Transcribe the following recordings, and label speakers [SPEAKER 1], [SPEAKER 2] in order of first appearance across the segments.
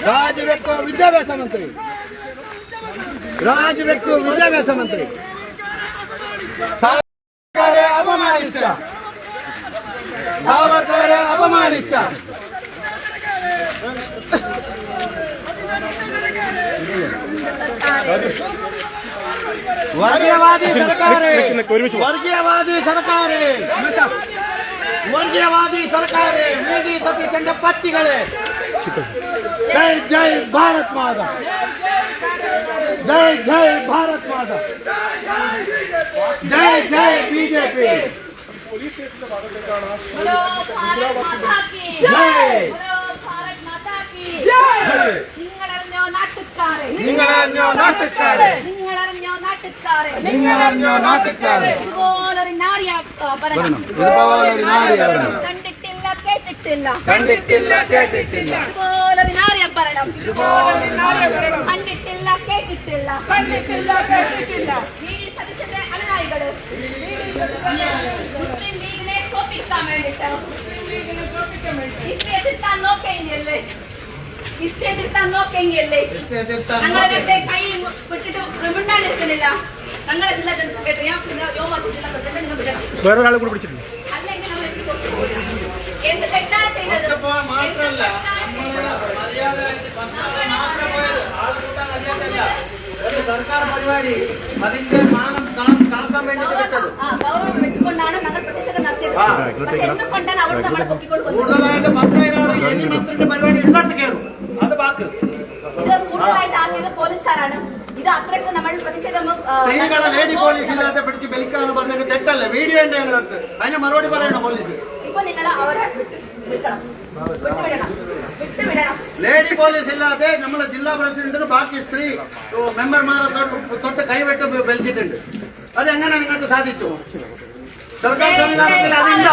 [SPEAKER 1] രാജിവെക്കൂ വിദ്യാഭ്യാസ മന്ത്രി, രാജിവെക്കൂ വിദ്യാഭ്യാസ മന്ത്രി. സാവർക്കറെ അപമാനിച്ച, സാവർക്കറെ അപമാനിച്ച വർഗീയവാദി സർക്കാരെ, വർഗീയവാദി സർക്കാരെ, വർഗീയവാദി സർക്കാരെ, മോദി സതീശന്റെ പട്ടികളെ. ജയ് ജയ് ഭാരത് മാതാ, ജയ് ജയ് ഭാരത് മാതാ, ജയ് ജയ് ബിജെപി. നിങ്ങളറിഞ്ഞോ നാട്ടുകാരെ, നിങ്ങളറിഞ്ഞോ നാട്ടുകാരെ, ഇതുപോലൊരു നാരിയാഭരണം കണ്ടിട്ടില്ല കേട്ടിട്ടില്ല, കണ്ടിട്ടില്ല കേട്ടിട്ടില്ല, ഇതുപോലൊരു നാരിയാഭരണം കണ്ടിട്ടില്ല കേട്ടിട്ടില്ല, കണ്ടിട്ടില്ല കേട്ടിട്ടില്ല. സതീശന്റെ അനുനായികള് മുസ്ലിം ലീഗിനെ തോപ്പിക്കാൻ വേണ്ടിട്ട് എതിർത്താൻ നോക്കേണ്ടല്ലേ, എതിർത്താൻ നോക്കെങ്കിലേ ഞങ്ങളെ കൈ വിട്ടിട്ട് മിണ്ടാണ്ടിരിക്കുന്നില്ല. ഞങ്ങളെ ജില്ലാ ജനറൽ സെക്രട്ടറി ജില്ലാ പ്രസിഡന്റ് നിങ്ങൾ വിടണം,
[SPEAKER 2] വേറൊരാളെ കൂടെ പിടിച്ചിട്ടുണ്ട്.
[SPEAKER 1] അല്ലെങ്കിൽ നമ്മൾ എന്ത് തെറ്റാണ് ചെയ്തത്? സർക്കാർ പരിപാടി അതിന്റെ മാനം കാണിക്കാൻ വേണ്ടി ഗൗരവം വെച്ചുകൊണ്ടാണ് ഞങ്ങൾ പ്രതിഷേധം നടത്തിയത്. പക്ഷെ എന്തുകൊണ്ടാണ് അവിടെ നമ്മളെ പൊക്കിക്കൊണ്ട് കൂടുതലായിട്ട് മന്ത്രിയുടെ പരിപാടി ഇല്ലാത്ത കയറും. അത് ബാക്ക് ഇത് കൂടുതലായിട്ട് ആക്കിയത് പോലീസുകാരാണ്. ഇത് അത്രയ്ക്ക് നമ്മൾ പ്രതിഷേധം സ്ത്രീകളെ ലേഡി പോലീസ് ഇല്ലാതെ പിടിച്ച് ബലിക്കാന്ന് പറഞ്ഞത് തെറ്റല്ലേ? വീഡിയോ ഉണ്ട് ഞങ്ങളടുത്ത്, അതിന് മറുപടി പറയണം പോലീസ്. ഇപ്പൊ നിങ്ങൾ അവരെ വിട്ടുവിടണം. ലേഡി പോലീസ് ഇല്ലാതെ നമ്മളെ ജില്ലാ പ്രസിഡന്റിന് ബാക്കി സ്ത്രീ മെമ്പർമാരെ തൊട്ട് കൈവിട്ട് വലിച്ചിട്ടുണ്ട്. അതെങ്ങനെ നിങ്ങൾക്ക് സാധിച്ചു? സർക്കാർ സംവിധാനത്തിൽ അതില്ല.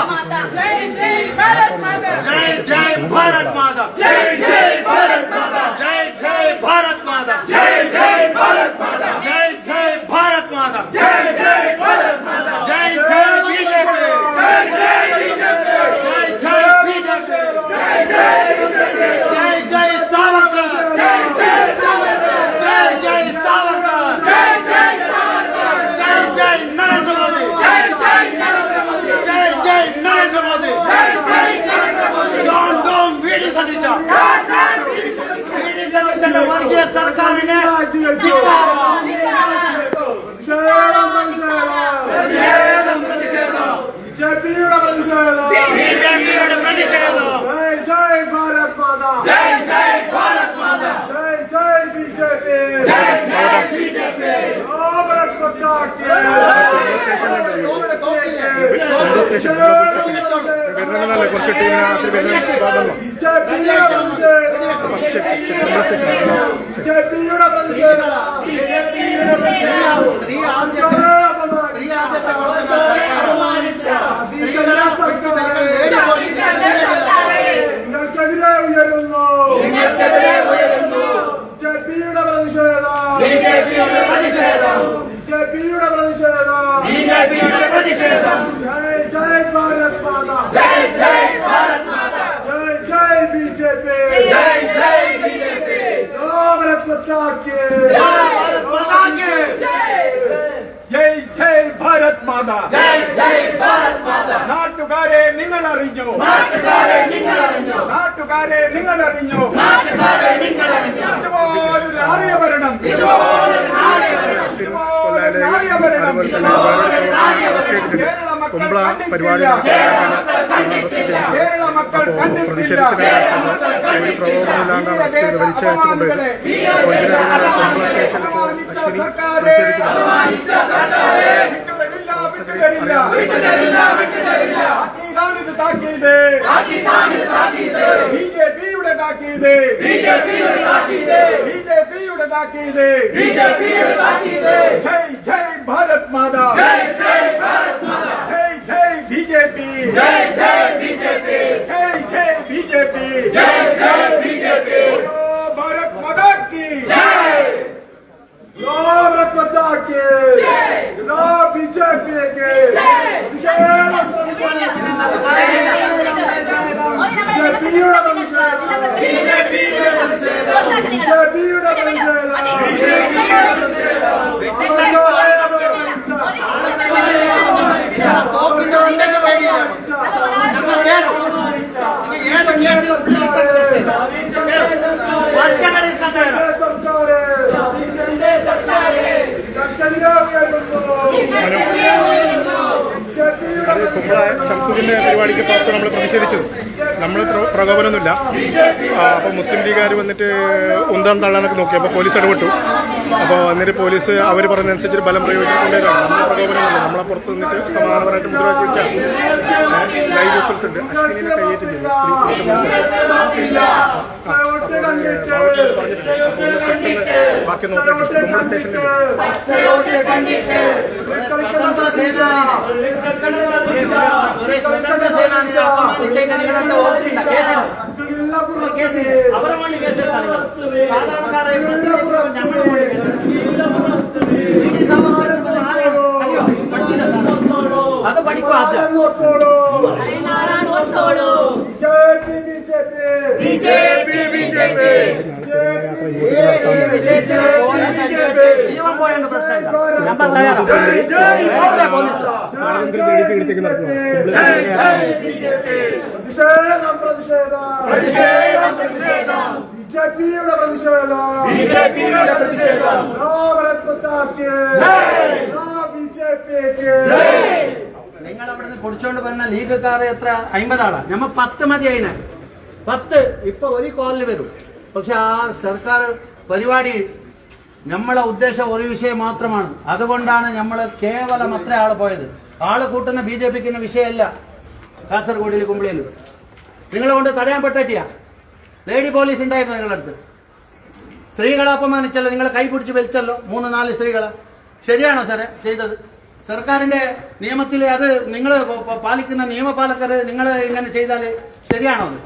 [SPEAKER 1] ജയ് ജയ് ഭാരത് മാതാ, ജയ് ജയ് ഭാരത് മാതാ, ജയ് ജയ് ഭാരത് മാതാ, ജയ് ജയ് ഭാരത് മാതാ, ജയ് ജയ് ഭാരത് മാതാ, ജയ് ജയ് ഭാരത് മാതാ, ജയ് ജയ് ഭാരത് മാതാ, ജയ് ജയ് ബിജെപി, ജയ് ജയ് ബിജെപി, ജയ് ജയ് ബിജെപി, ജയ് ജയ് ബിജെപി, ജയ് ജയ് സാവർക്കർ, ജയ് ജയ് സാവർക്കർ, ജയ് ജയ് സാവർക്കർ, ജയ് ജയ് സാവർക്കർ, ജയ് ജയ് നരേന്ദ്ര മോദി, ജയ് ജയ് നരേന്ദ്ര മോദി, ജയ് ജയ് നരേന്ദ്ര മോദി, ജയ് ജയ് നരേന്ദ്ര മോദി. ഡോൺ ഡോൺ വീടി സതീശ, വീടി സതീശന്റെ വർഗീയ സർക്കാരിനെ ബിജെപിയുടെ പ്രതിഷേധം, ബിജെപിയുടെ പ്രതിഷേധം. ജയ് ജയ് ഭാരത് മാതാ, ജയ് ജയ് ഭാരത് മാതാ, ജയ് ജയ് ബിജെപി, ജയ് ജയ് ബിജെപി. ഭാരത് മാതാ കി
[SPEAKER 2] കുറച്ച് ടീമിന് രാത്രി
[SPEAKER 1] ബിജെപിയുടെ പ്രതിഷേധം, നിങ്ങൾക്കെതിരെ ഉയരുന്നു, നിങ്ങൾക്കെതിരെ ഉയരുന്നു. ബിജെപിയുടെ പ്രതിഷേധം, ബിജെപിയുടെ പ്രതിഷേധം, ബിജെപിയുടെ പ്രതിഷേധം, ബിജെപിയുടെ പ്രതിഷേധം. ജയ് ജയ് ഭാരത് മാതാ, ജയ് ജയ് ഭാരത് മാതാ, ജയ് ജയ് ബിജെപി, ജയ് ജയ് ബിജെപി. ഭാരത് മാതാ കി ഭാരത് മാതാ കി
[SPEAKER 2] ജയ് ജയ് ഭാരത് മാതാ,
[SPEAKER 1] ജയ് ജയ് ഭാരത് മാതാ.
[SPEAKER 2] നാട്ടുകാരെ നിങ്ങൾ അറിഞ്ഞു,
[SPEAKER 1] നാട്ടുകാരെ നിങ്ങൾ അറിഞ്ഞു,
[SPEAKER 2] നാട്ടുകാരെ നിങ്ങൾ അറിഞ്ഞു,
[SPEAKER 1] നാട്ടുകാരെ നിങ്ങൾ അറിഞ്ഞു.
[SPEAKER 2] ഇതുപോലൊരു ആര്യഭരണം,
[SPEAKER 1] ഇതുപോലൊരു നാട്യഭരണം,
[SPEAKER 2] ഇതുപോലൊരു നാട്യഭരണം കേരള മക്കൾ
[SPEAKER 3] പരിപാടി
[SPEAKER 2] കേരള മക്കൾ കണ്ടിട്ടില്ല.
[SPEAKER 3] ഒരു പ്രകോപനമില്ലാണ്ട് അവസ്ഥയിൽ വലിച്ചയച്ചുകൊണ്ട്
[SPEAKER 2] സർക്കാരെ വിട്ടുതരില്ല, വിട്ടുതരില്ല, വിട്ടുതരില്ല. താക്കീത്, ബിജെപിയുടെ താക്കീത്, ബിജെപിയുടെ താക്കീത്, ബിജെപിയുടെ താക്കീത്, ബിജെപിയുടെ താക്കീത്. ജയ് ജയ് ഭാരത് മാതാ, ജയ് ജയ് ഭാരത് മാതാ, ജയ് ജയ് ബിജെപി, ജയ് ജയ് ബിജെപി, ജയ് ജയ് ബിജെപി, ജയ് ജയ് ബിജെപി. ഭാരത് മാതാ की जय, भारत माता की जय, बीजेपी के जय.
[SPEAKER 3] കുമ്പള ഷംസുദ്ദീൻ്റെ പരിപാടിക്ക് പുറത്ത് നമ്മൾ പ്രതിഷേധിച്ചു. നമ്മൾ പ്രകോപനമൊന്നുമില്ല. അപ്പോൾ മുസ്ലിം ലീഗുകാർ വന്നിട്ട് ഉന്താൻ തള്ളാനൊക്കെ നോക്കി. അപ്പോൾ പോലീസ് ഇടപെട്ടു. അപ്പോൾ എന്നിട്ട് പോലീസ് അവർ പറഞ്ഞതനുസരിച്ച് ബലം പ്രയോഗിച്ചുകൊണ്ടേതാണ്. നമ്മൾ പ്രകോപനമൊന്നുമില്ല. നമ്മളെ പുറത്ത് നിന്നിട്ട് സമാധാനപരമായിട്ട് മുദ്രാവാക്യം വിളിച്ചാൽ ലൈവ് വിഷ്വൽസ് ഉണ്ട്. അശ്വിനെ കയ്യേറ്റില്ല ബാക്കി നോക്കിയിട്ട് കുമ്പള സ്റ്റേഷനിൽ
[SPEAKER 1] സ്വതന്ത്ര സേനാനിയെ അപമാനിച്ചതിന്റെ നിങ്ങളെന്താ ഓർമ്മയില്ല? കേസിൽ അവരെ വേണ്ടി കേസെടുത്താണ്. സാധാരണക്കാരെ ഞങ്ങളുടെ വേണ്ടി അത് പഠിക്കും. ആദ്യം ജീവൻ പോയതിന്റെ പ്രശ്നമില്ല. നമ്മൾ തയ്യാറാണ്.
[SPEAKER 2] ബിജെപിയുടെ പ്രതിഷേധം.
[SPEAKER 1] നിങ്ങൾ അവിടുന്ന് പൊടിച്ചോണ്ട് വരുന്ന ലീഗുകാർ എത്ര? 50 ആളാണ്. നമ്മ 10 മതി. അതിന് 10 ഇപ്പൊ ഒരു കോളിൽ വരും. പക്ഷെ ആ സർക്കാർ പരിപാടി നമ്മളെ ഉദ്ദേശം ഒരു വിഷയം മാത്രമാണ്. അതുകൊണ്ടാണ് നമ്മൾ കേവലം അത്ര ആള് പോയത്. ആള് കൂട്ടുന്ന BJPക്ക് വിഷയമല്ല. കാസർഗോഡിൽ കുമ്പളിയിലും നിങ്ങളെ കൊണ്ട് തടയാൻ പറ്റിയ ലേഡി പോലീസ് ഉണ്ടായിരുന്നു നിങ്ങളുടെ അടുത്ത്. സ്ത്രീകളെ അപമാനിച്ചല്ലോ, നിങ്ങളെ കൈ പിടിച്ച് വലിച്ചല്ലോ 3-4 സ്ത്രീകളെ. ശരിയാണോ സാറേ ചെയ്തത്? സർക്കാരിന്റെ നിയമത്തിൽ അത് നിങ്ങൾ പാലിക്കുന്ന നിയമപാലകർ നിങ്ങൾ ഇങ്ങനെ ചെയ്താൽ ശരിയാണോ? അത്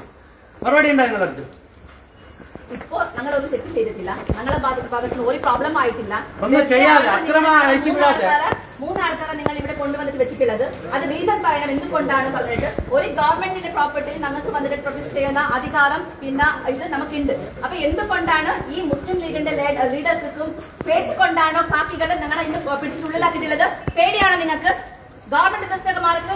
[SPEAKER 1] മറുപടി ഉണ്ടോ നിങ്ങളുടെ അടുത്ത്?
[SPEAKER 4] ഇപ്പോ ഞങ്ങളൊരു തെറ്റ് ചെയ്തിട്ടില്ല. ഞങ്ങളെ ഭാഗത്ത് ഒരു പ്രോബ്ലം ആയിട്ടില്ല.
[SPEAKER 1] ഒന്നും ചെയ്യാതെ അക്രമം അയച്ചിട്ടില്ലാതെ
[SPEAKER 4] 3 ആൾക്കാരെ നിങ്ങൾ ഇവിടെ കൊണ്ടുവന്നിട്ട് വെച്ചിട്ടുള്ളത്. അത് റീസൺ പറയണം എന്തുകൊണ്ടാണ് പറഞ്ഞിട്ട്. ഒരു ഗവൺമെന്റിന്റെ പ്രോപ്പർട്ടിയിൽ ഞങ്ങൾക്ക് വന്നിട്ട് പ്രൊട്ടസ്റ്റ് ചെയ്യുന്ന അധികാരം പിന്നെ ഇത് നമുക്കുണ്ട്. അപ്പൊ എന്തുകൊണ്ടാണ് ഈ മുസ്ലിം ലീഗിന്റെ ലീഡേഴ്സും പേടിച്ചുകൊണ്ടാണോ ബാക്കികൾ ഞങ്ങളെ ഇന്ന് പിടിച്ചിട്ടുള്ളിലാക്കിയിട്ടുള്ളത്? പേടിയാണോ നിങ്ങൾക്ക്? ഗവൺമെന്റ് ഉദ്യോഗസ്ഥന്മാർക്ക്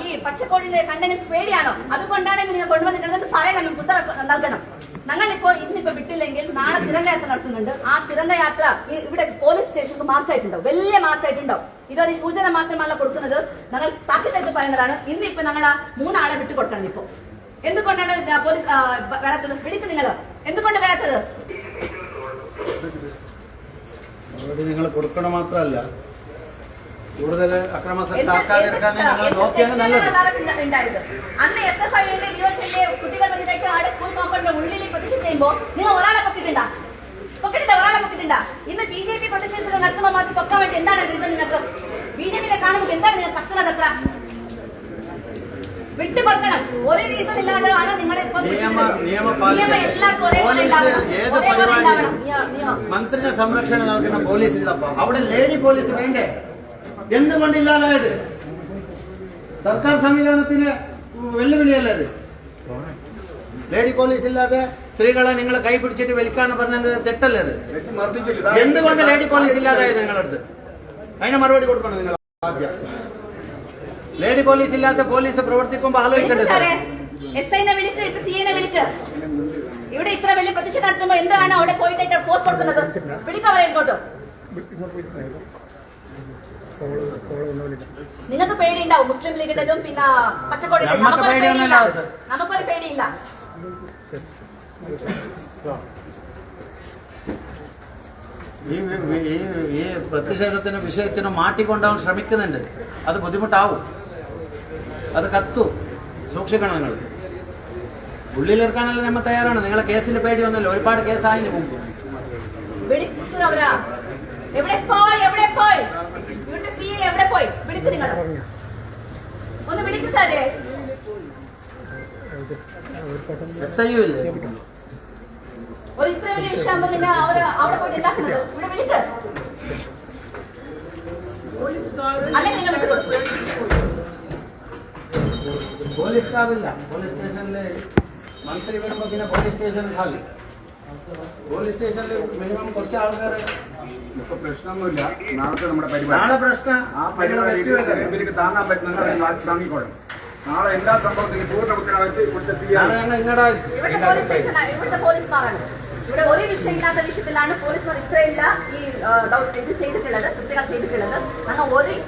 [SPEAKER 4] ഈ പച്ചക്കോടിന്റെ കണ്ടന്റ് പേടിയാണോ? അതുകൊണ്ടാണ് നിങ്ങൾ കൊണ്ടുവന്നിട്ടുള്ളത് പറയണം, ഉത്തരം നൽകണം. ഞങ്ങളിപ്പോ ഇന്നിപ്പോ വിട്ടില്ലെങ്കിൽ നാളെ തിരങ്കയാത്ര നടത്തുന്നുണ്ട്. ആ തിരങ്കയാത്ര ഇവിടെ പോലീസ് സ്റ്റേഷനിൽ മാർച്ചായിട്ടുണ്ടോ? വലിയ മാർച്ചായിട്ടുണ്ടാവും. ഇതൊരു സൂചന മാത്രമല്ല കൊടുക്കുന്നത്. ഞങ്ങൾ താക്കീതായിട്ട് പറയുന്നതാണ്. ഇന്നിപ്പോ ഞങ്ങൾ 3 ആളെ വിട്ടുകൊടുക്കണം. ഇപ്പോ എന്തുകൊണ്ടാണ് പോലീസ് വരാത്തത്? വിളിക്ക് നിങ്ങൾ എന്തുകൊണ്ട് വരാത്തത്?
[SPEAKER 1] നിങ്ങൾ കൊടുക്കണ മാത്രമല്ല, കൂടുതൽ അക്രമാസക്തരാക്കാൻ നോക്കിയാണ് നല്ലത്.
[SPEAKER 4] അന്ന് SFI കുട്ടികൾ വന്നിട്ട് അവിടെ സ്കൂൾ കോമ്പൗണ്ടിന്റെ ഉള്ളിൽ പ്രതിഷേധം ചെയ്യുമ്പോൾ നിങ്ങൾ ഒരാളെ പൊക്കിട്ടുണ്ടാ? ഒരാളെ പൊക്കിട്ടുണ്ടാ? ഇന്ന് BJP പ്രതിഷേധത്തിൽ നടത്തുമ്പോൾ മാത്രം പൊക്കാൻ വേണ്ടി എന്താണ് റീസൺ നിങ്ങൾക്ക്? BJPയിലെ കാണുമ്പോൾ എന്താണ് നിങ്ങൾ കത്തുന്നത്? അത്ര വിട്ടുപറക്കണം. ഒരു റീസൺ ഇല്ലാണ്ടാണ് നിങ്ങളെ
[SPEAKER 1] മന്ത്രിയുടെ സംരക്ഷണം നൽകുന്ന പോലീസ് ഉള്ളപ്പോ അവിടെ ലേഡി പോലീസ് വേണ്ടേ? എന്തുകൊണ്ടില്ലാതായത്? സർക്കാർ സംവിധാനത്തിന് വെല്ലുവിളിയല്ലേ അത്? ലേഡി പോലീസ് ഇല്ലാതെ സ്ത്രീകളെ നിങ്ങളെ കൈ പിടിച്ചിട്ട് വലിക്കാൻ പറഞ്ഞത് തെറ്റല്ലേ അത്? എന്തുകൊണ്ട് ലേഡി പോലീസ് ഇല്ലാതായത് നിങ്ങളടുത്ത്? അതിന് മറുപടി കൊടുക്കണം നിങ്ങൾ ആദ്യം. ലേഡി പോലീസ് ഇല്ലാത്ത പോലീസ് പ്രവർത്തിക്കുമ്പോ ആലോചിക്കണ്ടേ?
[SPEAKER 4] SIനെ വിളിക്ക്, CIനെ വിളിക്ക്. ഇവിടെ ഇത്ര വലിയ പ്രതിഷേധം നടത്തുമ്പോ എന്താണ് അവിടെ പോയിട്ട് ഫോഴ്സ് കൊടുക്കുന്നത്? വിളിക്കവരെ ഇങ്ങോട്ട്. നിങ്ങൾക്ക് പേടിയുണ്ടാവും മുസ്ലിം ലീഗിന്റെതും പിന്നെ പച്ചക്കോടിന്റെ. നമുക്കൊരു പേടിയില്ല.
[SPEAKER 1] ഈ പ്രതിഷേധത്തിന് വിഷയത്തിന് മാറ്റിക്കൊണ്ടാവാൻ ശ്രമിക്കുന്നുണ്ട്. അത് ബുദ്ധിമുട്ടാവും. അത് കത്തു. സൂക്ഷിക്കണം. നിങ്ങൾ ഉള്ളിലിറക്കാനല്ല നമ്മൾ തയ്യാറാണ്. നിങ്ങളെ കേസിന്റെ പേടിയൊന്നുമില്ല. ഒരുപാട് കേസായതിന് മുമ്പ്.
[SPEAKER 4] എവിടെ പോയി? ഇവിടുത്തെ CA എവിടെ പോയി? വിളിക്ക്. നിങ്ങൾ ഒന്ന് വിളിക്ക് സാറേ.
[SPEAKER 1] SIU ഇല്ലേ?
[SPEAKER 4] ഒരു ഇത്ര വലിയ വിഷയമാകുമ്പോ നിങ്ങൾ അവിടെ പോയിട്ട് എന്താക്കുന്നത്? ഇവിടെ വിളിക്ക്. അല്ലെങ്കിൽ നിങ്ങൾ വിട്ടുകൊടുക്കും.
[SPEAKER 1] പോലീസ് സ്റ്റാഫില്ല. പോലീസ് സ്റ്റേഷനില് മന്ത്രി വരുമ്പോ പിന്നെ പോലീസ് സ്റ്റേഷനിൽ ഹാളി. പോലീസ് സ്റ്റേഷനിൽ മിനിമം കുറച്ച് ആൾക്കാർ.
[SPEAKER 2] ഇപ്പൊ പ്രശ്നമൊന്നുമില്ല. നാളത്തെ നമ്മുടെ പരിപാടി,
[SPEAKER 1] നാളെ പ്രശ്നം
[SPEAKER 2] ആ പരിപാടി ഇവർക്ക് താങ്ങാൻ പറ്റുന്ന താങ്ങിക്കോളും. നാളെ എല്ലാ സംഭവത്തിലും പൂർണ്ണ ഉത്തരവാദിത്വം ഇവിടുത്തെ
[SPEAKER 4] ഇവിടുത്തെ പോലീസ് സ്റ്റേഷൻ, ഇവിടുത്തെ പോലീസുമാരാണ്. ഇവിടെ ഒരു വിഷയമില്ലാത്ത വിഷയത്തിലാണ് പോലീസ് ഇത്രയുള്ള ഈ ഇത് ചെയ്തിട്ടുള്ളത്, കൃത്യങ്ങൾ ചെയ്തിട്ടുള്ളത്. ഞങ്ങൾ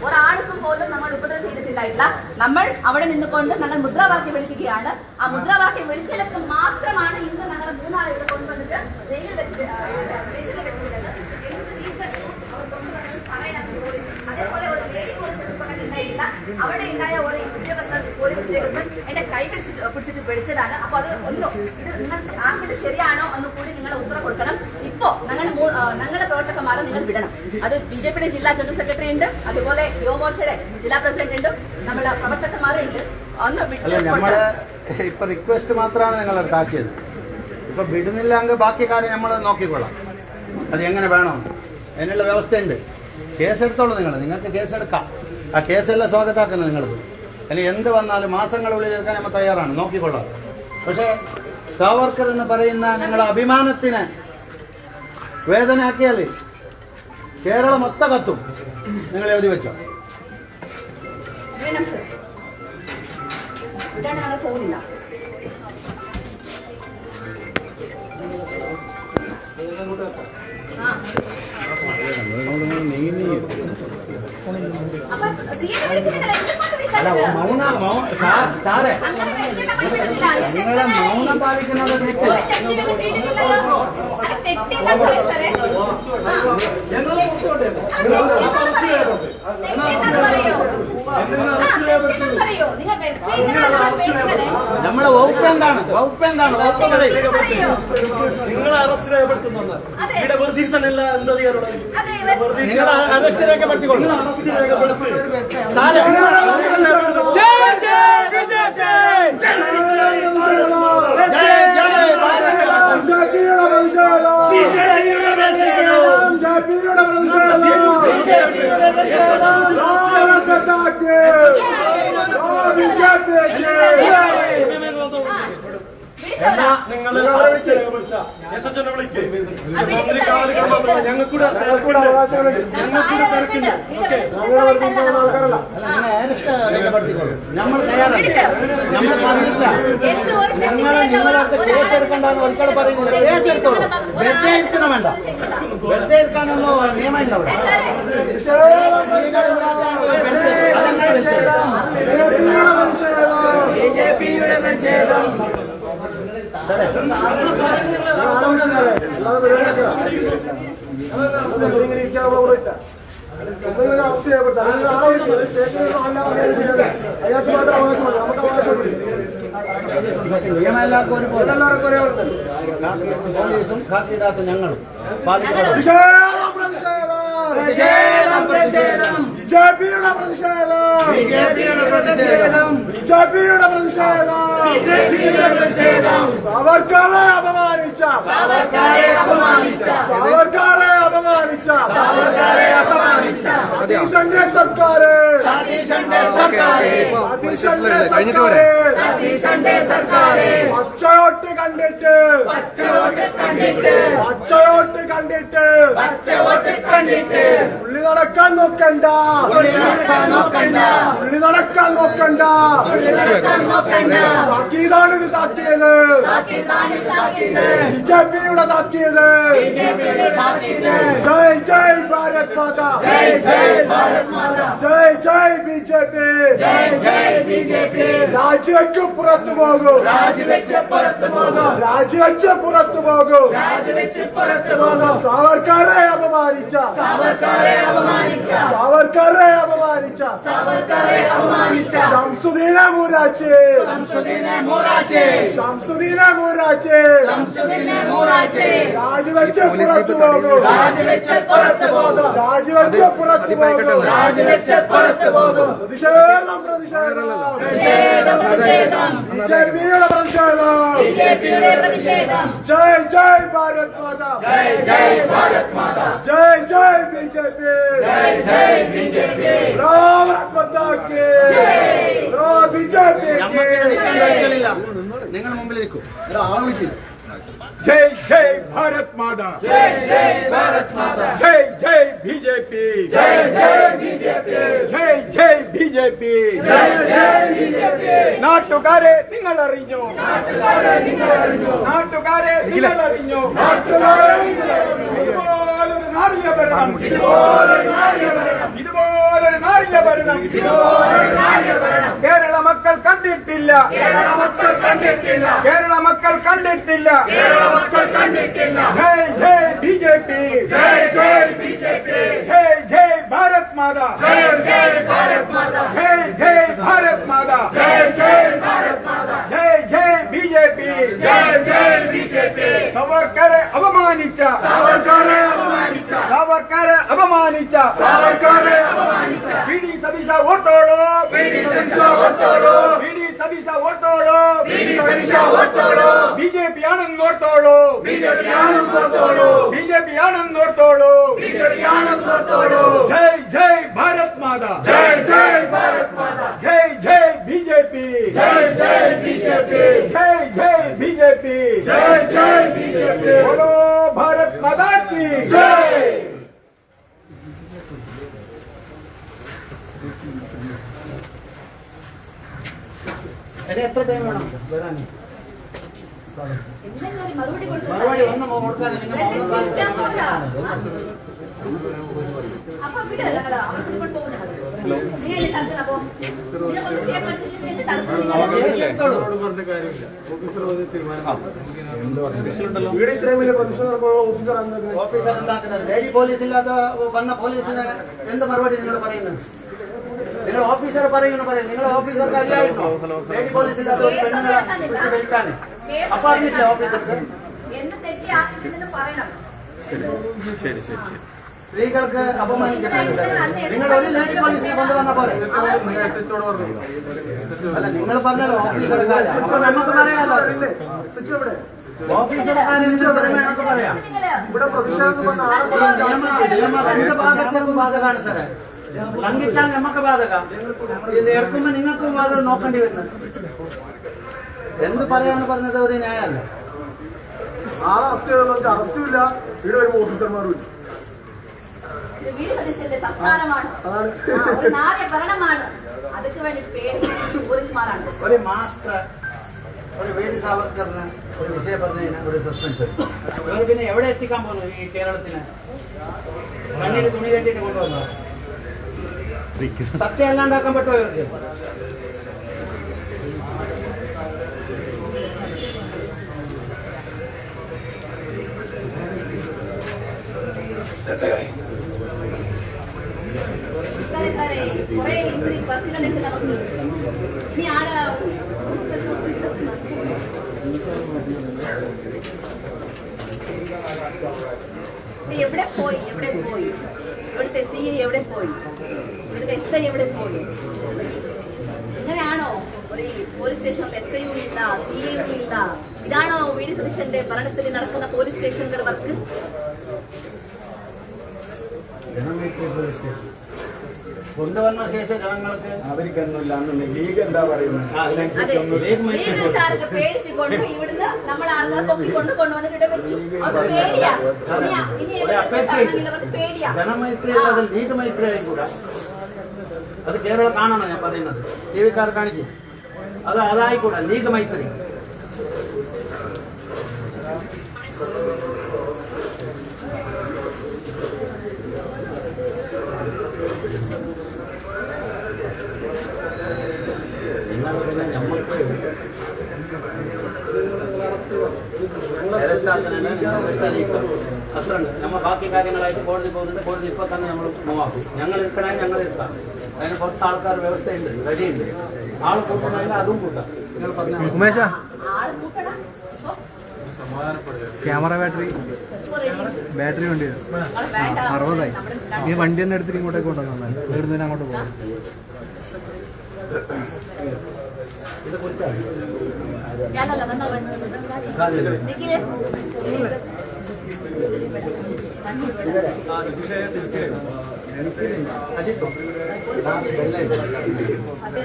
[SPEAKER 4] ഒരാൾക്കും പോലും നമ്മൾ ഉപദ്രവം ചെയ്തിട്ടുണ്ടായിട്ടില്ല. നമ്മൾ അവിടെ നിന്നുകൊണ്ട് ഞങ്ങൾ മുദ്രാവാക്യം വിളിക്കുകയാണ്. ആ മുദ്രാവാക്യം വിളിച്ചെടുത്ത് മാത്രമാണ് ഇന്ന് ഞങ്ങൾ 3 ആളെ ഇവിടെ കൊണ്ടുവന്നിട്ട് ജയിലിൽ സ്റ്റേഷനിൽ വെച്ചിട്ടുള്ളത്. അതേപോലെ ഒരു ലേഡി പോലീസ് ഉണ്ടായിട്ടില്ല. അവിടെ ഉണ്ടായ ഒരു പോലീസ് ഉദ്യോഗസ്ഥൻ എന്റെ കൈ പിടിച്ചിട്ട് പിടിച്ചതാണ്. അപ്പൊ അത് ഇത് നിങ്ങൾ ആക്കിയത് ശരിയാണോ എന്ന് കൂടി നിങ്ങൾ ഉത്തരം കൊടുക്കണം. ഇപ്പോ ഞങ്ങളുടെ പ്രവർത്തകന്മാരെ നിങ്ങൾ വിടണം. അത് BJP ജില്ലാ ജനറൽ സെക്രട്ടറി ഉണ്ട്, അതുപോലെ യുവമോർച്ചയുടെ ജില്ലാ പ്രസിഡന്റ് ഉണ്ട്, നമ്മളെ പ്രവർത്തകന്മാരുണ്ട്. ഒന്ന്
[SPEAKER 1] നമ്മള് ഇപ്പൊ റിക്വസ്റ്റ് മാത്രമാണ് നിങ്ങൾ ഉണ്ടാക്കിയത്. ഇപ്പൊ വിടുന്നില്ലെങ്കിൽ ബാക്കി കാര്യം നമ്മൾ നോക്കിക്കൊള്ളാം. അത് എങ്ങനെ വേണം അതിനുള്ള വ്യവസ്ഥയുണ്ട്. കേസെടുത്തോളൂ നിങ്ങൾക്ക് കേസെടുക്കാം. ആ കേസെല്ലാം സ്വാഗതാക്കുന്നത് നിങ്ങൾക്ക്. ഇനി എന്ത് വന്നാലും മാസങ്ങളുള്ളിൽ എടുക്കാൻ നമ്മൾ തയ്യാറാണ്, നോക്കിക്കൊള്ളാം. പക്ഷേ സാവർക്കർ എന്ന് പറയുന്ന നിങ്ങളുടെ അഭിമാനത്തിന് വേദനയാക്കിയാൽ കേരളം മൊത്തം കത്തും. നിങ്ങൾ എഴുതി വെച്ചോ.
[SPEAKER 4] ഞങ്ങൾ പോകുന്നില്ല.
[SPEAKER 1] സാറേ നിങ്ങളെ മൗനം പാലിക്കുന്നത് തെറ്റില്ല. നമ്മളെ വകുപ്പ് എന്താണ്? വകുപ്പ്
[SPEAKER 5] നിങ്ങളെ അറസ്റ്റ് രേഖപ്പെടുത്തുന്ന
[SPEAKER 1] നിങ്ങൾ അറസ്റ്റ് രേഖപ്പെടുത്തിക്കൊള്ളു.
[SPEAKER 5] ഞങ്ങൾക്കൂടെ
[SPEAKER 1] നമ്മൾ തയ്യാറല്ല. നമ്മൾ പറഞ്ഞില്ല നിങ്ങളടുത്ത് കേസെടുക്കണ്ടെന്ന് ഒരിക്കൽ പറയുന്നില്ല. കേസെടുത്തോളൂ. വെറുതെ ഇരിക്കണം വേണ്ട. വെറുതെ ഇരിക്കാനൊന്നും നിയമമില്ല അവിടെ.
[SPEAKER 2] BJPയുടെ പ്രതിഷേധം. അറസ്റ്റ് ചെയ്യപ്പെട്ട സ്റ്റേഷനിൽ അയാൾക്ക് മാത്രം അവകാശമാണ്, നമുക്ക് അവകാശമുണ്ട്.
[SPEAKER 1] നിയമം എല്ലാവർക്കും ഒരുപോലെ. പോലീസും കാത്തിടാത്ത ഞങ്ങളും
[SPEAKER 2] BJPയുടെ പ്രതിഷേധം. സാവർക്കറെ അപമാനിച്ച സതീശന്റെ സർക്കാര് പച്ചയോട്ട് കണ്ടിട്ട് ഉള്ളി നടക്കാൻ നോക്കണ്ട. താക്കീതാണ് ഇത് താക്കിയത്. BJPയുടെ താക്കിയത്. ജയ് ജയ് ഭാരത് മാതാ. ജയ് ജയ് BJP. രാജിവെച്ച് പുറത്തു പോകൂ. സാവർക്കറെ അപമാനിച്ച ശംസുദ്ദീനെ മൂരാച്ചി. രാജിവെച്ച് പുറത്തു പോകൂ. പ്രതിഷേധം. BJPയുടെ പ്രതിഷേധം. ജയ് ജയ് ഭാരത് മാതാ. ജയ് ജയ് BJP. ഭാരത് മാതാ കി BJP.
[SPEAKER 1] നിങ്ങൾ മുമ്പിലിരിക്കും. ആള് വിളിക്കില്ല.
[SPEAKER 2] जय जय भारत माता, जय जय भारत माता, जय जय बीजेपी, जय जय बीजेपी, जय जय बीजेपी, जय जय बीजेपी. നാട്ടുകാരെ നിങ്ങൾ അറിഞ്ഞോ, നാട്ടുകാരെ നിങ്ങൾ അറിഞ്ഞോ, നാട്ടുകാരെ നിങ്ങൾ അറിഞ്ഞോ, നാട്ടുകാരെ നിങ്ങൾ അറിഞ്ഞോ. ഇതുപോലൊരു നാറിയ ഭരണം, ഇതുപോലൊരു നാറിയ ഭരണം, ഇതുപോലൊരു നാറിയ ഭരണം, ഇതുപോലൊരു നാറിയ ഭരണം കേരള മക്കൾ കണ്ടിട്ടില്ല, കേരള മക്കൾ കണ്ടിട്ടില്ല, കേരള മക്കൾ കണ്ടിട്ടില്ല, കേരള മക്കൾ കണ്ടിട്ടില്ല. ജയ് ജയ് ബിജെപി, ജയ് ജയ് ബിജെപി, ജയ് ജയ് ഭാരത് മാതാ, ജയ് ജയ് ഭാരത് മാതാ, ജയ് ജയ് ഭാരത് മാതാ, ജയ് ജയ് ഭാരത് മാതാ, ജയ് ജയ് ബിജെപി, ജയ് ജയ് ബിജെപി. സവർക്കറെ അപമാനിച്ച, സവർക്കറെ അപമാനിച്ച, സവർക്കറെ അപമാനിച്ച, സവർക്കറെ അപമാനിച്ച ബിഡി സതീശ വോട്ടോളൂ, ബിഡി സതീശ വോട്ടോളൂ, ബിഡി സതീശ വോട്ടോളൂ, ബിഡി സതീശ വോട്ടോളൂ. ബിജെപി ആണെന്ന് ഓർത്തോളൂ, ബിജെപി ആണെന്ന് ഓർത്തോളൂ, ബിജെപി ആണെന്ന് ഓർത്തോളൂ, ബിജെപി ആണെന്ന് ഓർത്തോളൂ. ജയ് ജയ് ഭാരത് മാതാ, ജയ് ജയ് ഭാരത് മാതാ, ജയ് ജയ് ബിജെപി, ജയ് ജയ് ബിജെപി, ജയ് ജയ് ബിജെപി, ജയ് ജയ് ബിജെപി. ബോലോ ഭാരത് മാതാ की जय.
[SPEAKER 1] എത്ര ടൈം വേണം വരാൻ?
[SPEAKER 4] എന്തെങ്കിലും ഒരു മറുപടി
[SPEAKER 1] മറുപടി ഒന്നും കൊടുക്കാൻ നിങ്ങൾ
[SPEAKER 4] അപ്പൊ വിട് അവർക്ക് പോകുന്നത് നീ എന്നെ തടുക്കണം. അപ്പൊ ഇതൊന്നും ചെയ്യാൻ പറ്റില്ല, എന്നെ തടുക്കണം.
[SPEAKER 2] ഇവിടെ ഇത്രയും വലിയ പ്രതിഷേധം ഓഫീസർ
[SPEAKER 1] ഓഫീസർ എന്താക്കുന്നത്? ലേഡി പോലീസ് ഇല്ലാത്ത വന്ന പോലീസിന് എന്ത് മറുപടി നിങ്ങൾ പറയുന്നത്? നിങ്ങൾ ഓഫീസർ പറയുന്നു പറയും. നിങ്ങൾ ഓഫീസർക്ക് അറിയായിരുന്നോ ലേഡി പോലീസ് ഇല്ലാത്ത ഒരു പെണ്ണുങ്ങളെ പിടിച്ച് വലിക്കാൻ? അപ്പൊ അറിഞ്ഞിട്ടില്ല ഓഫീസർക്ക്?
[SPEAKER 4] എന്ത് തെറ്റി ആർട്ടില്ലെന്ന് പറയണം.
[SPEAKER 1] സ്ത്രീകൾക്ക് അപമാനിക്കുന്നുണ്ട്. നിങ്ങൾ ഒരു ലേഡി പോലീസിനെ കൊണ്ടുവന്ന പോലെ അല്ല, നിങ്ങൾ പറഞ്ഞല്ലോ ഓഫീസർക്കാരെ. അപ്പൊ നമുക്ക് പറയാമല്ലോ, ഓഫീസർക്കാരെ നിങ്ങൾ പറയുമ്പോൾ പറയാം.
[SPEAKER 2] ഇവിടെ പ്രതിഷേധം
[SPEAKER 1] നിയമ രണ്ട് ഭാഗത്തേക്കും ബാധകമാണ് സാറേ. ലംഘിച്ചാൽ നമുക്ക് ബാധകം, ഇത് എടുക്കുമ്പോൾ നിങ്ങൾക്കും ബാധകം നോക്കേണ്ടി വരുന്നത്. എന്ത് പറയാന്ന് പറഞ്ഞത് ഒരു ന്യായമല്ല.
[SPEAKER 2] അറസ്റ്റും ഇല്ല, ഇവിടെ വരുമ്പോ ഓഫീസർമാരും ഇല്ല.
[SPEAKER 4] ഇത് വീട് സദസ്യന്റെ സംസ്ഥാനമാണ്, ഒരു നാറിയ ഭരണമാണ്. അതൊക്കെ വേണ്ടി പേടിച്ച് പോലീസുമാരാണ്.
[SPEAKER 1] ഒരു മാസ്റ്റർ ഒരു വീട് സാവർക്കറിന് ഒരു വിഷയം പറഞ്ഞതിന് ഒരു സസ്പെൻഷൻ. ഇവർ പിന്നെ എവിടെ എത്തിക്കാൻ പോകുന്നു? ഈ കേരളത്തിന് കണ്ണിൽ തുണി കെട്ടിട്ട് കൊണ്ടുവന്നു. സത്യം അല്ലാണ്ടാക്കാൻ പറ്റുമോ ഇവർക്ക്?
[SPEAKER 4] സാറേ കുറെ വർക്കുകളുണ്ട് നമുക്ക്. ഇനി ആടെ എവിടെ പോയി, എവിടെ പോയി? ഇവിടുത്തെ CI എവിടെ പോയി? ഇവിടുത്തെ SI എവിടെ പോയി? ഇങ്ങനെയാണോ ഒരു പോലീസ് സ്റ്റേഷനിൽ SI ഇല്ല, CI ഇല്ല? ഇതാണോ വി ഡി സതീശന്റെ ഭരണത്തിൽ നടക്കുന്ന പോലീസ് സ്റ്റേഷനുകൾ വർക്ക്?
[SPEAKER 1] കൊണ്ടുവന്ന ശേഷം ജനങ്ങൾക്ക്
[SPEAKER 2] അവർക്കൊന്നുമില്ല. ലീഗ് എന്താ പറയുന്നത്?
[SPEAKER 4] ലീഗുകാർക്ക് പേടിച്ചുകൊണ്ട് ഇവിടുന്ന് നമ്മൾ ആൾക്കാർ പൊക്കിക്കൊണ്ട് കൊണ്ടുവന്നിട്ട് വെച്ചു. അവർക്ക് പേടിയാ. ഇനി അവർക്ക് പേടിയാ.
[SPEAKER 1] ജനമൈത്രിയുള്ള അതിൽ ലീഗ് മൈത്രിയായും കൂടെ അത് കേരളം കാണണം. ഞാൻ പറയുന്നത് TV-ക്കാർ കാണിക്കും. അത് അതായിക്കൂടാ ലീഗ് മൈത്രി. അത്രണ്ട്. നമ്മൾ ബാക്കി കാര്യങ്ങളായിട്ട് കോടതി പോകുന്നുണ്ട്. കോടതി ഇപ്പൊ തന്നെ നമ്മൾ മൂവാക്കും. ഞങ്ങൾ ഇരിക്കണമെങ്കിൽ ഞങ്ങൾ ഇരുത്താം. അതിന് കുറച്ച് ആൾക്കാർ വ്യവസ്ഥയുണ്ട്, റെഡിയുണ്ട്. ആൾ കൂട്ടണമെങ്കിൽ അതും കൂട്ടാം. നിങ്ങൾ പറഞ്ഞു
[SPEAKER 6] ഉമേഷ,
[SPEAKER 4] ആള് കൂട്ടണം.
[SPEAKER 6] ക്യാമറ ബാറ്ററി വണ്ടി 60ആയി. ഈ വണ്ടി തന്നെ എടുത്തിട്ട് ഇങ്ങോട്ടേക്ക് കൊണ്ടുവന്നാൽ ഇവിടുന്ന് തന്നെ അങ്ങോട്ട് പോകാം.
[SPEAKER 4] ഞാനല്ല നിഖിലേ
[SPEAKER 1] അജിത്തോ
[SPEAKER 4] അതെ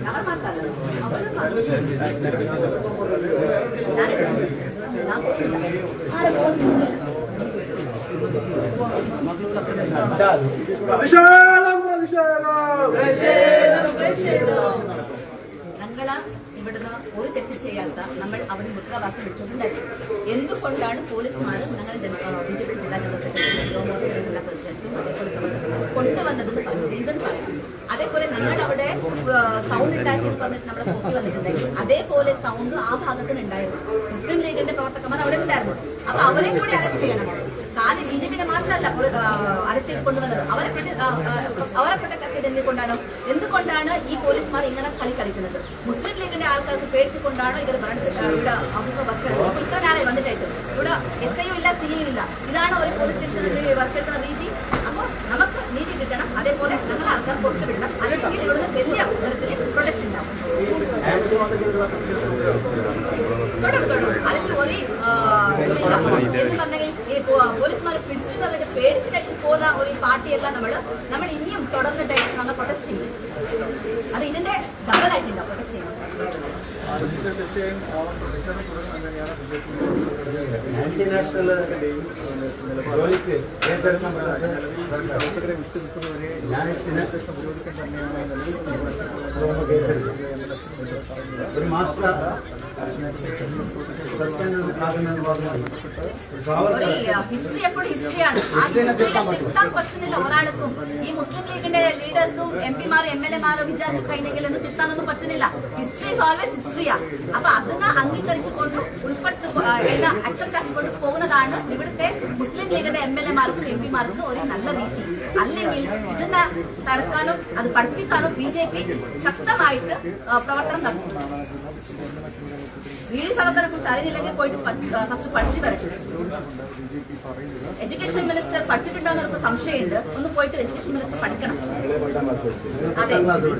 [SPEAKER 4] ഞങ്ങൾ മാത്രമല്ല ഞങ്ങള് ഇവിടുന്ന് ഒരു തെറ്റ് ചെയ്യാത്ത നമ്മൾ അവിടെ മുദ്രാവാക്യം വിളിച്ചിട്ടുണ്ടായിരുന്നു. എന്തുകൊണ്ടാണ് പോലീസുമാർ ഞങ്ങൾ ബിജെപി ജില്ലാ ജനറൽ സെക്രട്ടറി ജില്ലാ പ്രസിഡന്റും അതേപോലെ കൊണ്ടുവന്നതെന്ന് പറഞ്ഞു റീസൺ പറയാം. അതേപോലെ ഞങ്ങൾ അവിടെ സൗണ്ട് ഉണ്ടാക്കിയെന്ന് പറഞ്ഞിട്ട് നമ്മളെ പൊക്കി വന്നിട്ടുണ്ടെങ്കിൽ അതേപോലെ സൗണ്ട് ആ ഭാഗത്തിന് ഉണ്ടായിരുന്നു. മുസ്ലിം ലീഗിന്റെ പ്രവർത്തകന്മാർ അവിടെ ഉണ്ടായിരുന്നു. അപ്പൊ അവരെ കൂടി അറസ്റ്റ് ചെയ്യണം. കാര്യം ബിജെപിയുടെ മാത്രമല്ല അറസ്റ്റ് ചെയ്ത് കൊണ്ടുവന്നത്. അവരെ പ്രൊട്ടക്ട് ആക്കിയത് എന്തുകൊണ്ടാണ് ഈ പോലീസുമാർ ഇങ്ങനെ കളി കളിക്കുന്നത്? മുസ്ലിം ലീഗിന്റെ ആൾക്കാർക്ക് പേടിച്ചുകൊണ്ടാണോ ഇവർ ഇവിടെ ഓഫീസർ വർക്ക് എടുക്കുന്നത്? ഇത്ര നേരം വന്നിട്ടായിട്ട് ഇവിടെ SI ഇല്ല CI ഇല്ല. ഇതാണ് ഒരു പോലീസ് സ്റ്റേഷനിൽ വർക്ക് എടുക്കുന്ന രീതി. അപ്പോൾ നമുക്ക് നീതി കിട്ടണം. അതേപോലെ ഞങ്ങൾ ആൾക്കാർ പുറത്തു വിടണം. അല്ലെങ്കിൽ ഇവിടുന്ന് വലിയ തരത്തിൽ പ്രൊട്ടസ്റ്റ് ഉണ്ടാവും. അല്ലെങ്കിൽ ഒരു എന്ന് പറഞ്ഞെങ്കിൽ ഈ പോലീസുമാരെ പിടിച്ചു തന്നിട്ട് പേടിച്ചിട്ടായിട്ട് പോകുന്ന ഒരു പാർട്ടിയല്ല നമ്മൾ ഇനിയും തുടർന്നിട്ടായിട്ട് നമ്മൾ പ്രൊട്ടസ്റ്റ് ചെയ്യും. അത് ഇതിന്റെ ഡബിളായിട്ടുണ്ടാവും പ്രൊട്ടസ്റ്റ് ചെയ്യുന്നത്.
[SPEAKER 1] ആന്റി നാഷണൽ ജോലിക്ക് ഒരു മാസ്റ്റർ
[SPEAKER 4] ഹിസ്റ്ററി എപ്പോഴും ഹിസ്റ്ററിയാണ്. ആ ഹിസ്റ്ററി കിട്ടാൻ പറ്റുന്നില്ല ഒരാൾക്കും. ഈ മുസ്ലിം ലീഗിന്റെ ലീഡേഴ്സും MP-മാരും MLA-മാരും വിചാരിച്ചു കഴിഞ്ഞെങ്കിൽ ഒന്നും കിട്ടാനൊന്നും പറ്റുന്നില്ല. ഹിസ്റ്ററി ഇസ് ഓൾവേസ് ഹിസ്റ്ററിയാ. അപ്പൊ അതിനെ അംഗീകരിച്ചുകൊണ്ട് അക്സെപ്റ്റ് ആക്കിക്കൊണ്ട് പോകുന്നതാണ് ഇവിടുത്തെ മുസ്ലിം ലീഗിന്റെ MLA-മാർക്കും MP-മാർക്കും ഒരു നല്ല രീതി. അല്ലെങ്കിൽ ഇതിനെ തടുക്കാനും അത് പഠിപ്പിക്കാനും BJP ശക്തമായിട്ട് പ്രവർത്തനം നടത്തും. VD സവർക്കറെ കുറിച്ച് അറിയില്ലെങ്കിൽ പോയിട്ട് ഫസ്റ്റ് പഠിച്ചു വരട്ടെ. എഡ്യൂക്കേഷൻ മിനിസ്റ്റർ പഠിച്ചിട്ടുണ്ടോ എന്നൊക്കെ സംശയമുണ്ട്. ഒന്ന് പോയിട്ട് എഡ്യൂക്കേഷൻ മിനിസ്റ്റർ പഠിക്കണം. അതെ,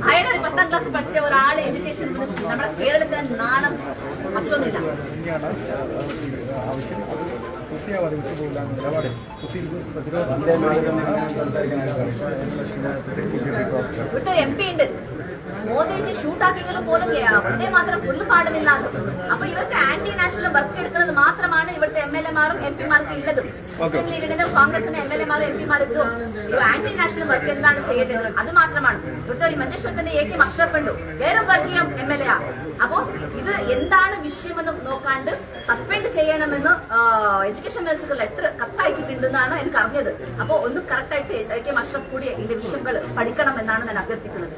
[SPEAKER 4] അയാൾ ഒരു 10ാം ക്ലാസ് പഠിച്ച ഒരാള് എഡ്യൂക്കേഷൻ മിനിസ്റ്റർ. നമ്മുടെ കേരളത്തിന് നാണം മറ്റൊന്നില്ല. ഇവിടുത്തെ ഒരു MP ഉണ്ട്. മോദിജി ഷൂട്ടാക്കിയെങ്കിലും പോലും ഇതേ മാത്രം പുല്ല് പാടുന്നില്ല. അപ്പൊ ഇവർക്ക് ആന്റി നാഷണൽ വർക്ക് എടുക്കുന്നത് മാത്രമാണ് ഇവിടുത്തെ MLA-മാരും MP-മാർക്കും ഉള്ളത്. മുസ്ലിം ലീഗിന്റെ കോൺഗ്രസിന്റെ MLA-മാരും MP-മാർക്കും ആന്റി നാഷണൽ വർക്ക് എന്താണ് ചെയ്യേണ്ടത് അത് മാത്രമാണ്. ഇവിടുത്തെ ഒരു മഞ്ചേശ്വരത്തിന്റെ AK അഷ്റഫ് ഉണ്ട്, വേറെ വർഗീയ MLA. അപ്പോ ഇത് എന്താണ് വിഷയമെന്ന് നോക്കാണ്ട് സസ്പെൻഡ് ചെയ്യണമെന്ന് എഡ്യൂക്കേഷൻ മിനിസ്റ്റർക്ക് ലെറ്റർ കത്തയച്ചിട്ടുണ്ടെന്നാണ് എനിക്ക് അറിഞ്ഞത്. അപ്പോ ഒന്ന് കറക്റ്റ് ആയിട്ട് AK അഷ്റഫ് കൂടി ഇതിന്റെ വിഷയങ്ങൾ പഠിക്കണമെന്നാണ് ഞാൻ അഭ്യർത്ഥിക്കുന്നത്.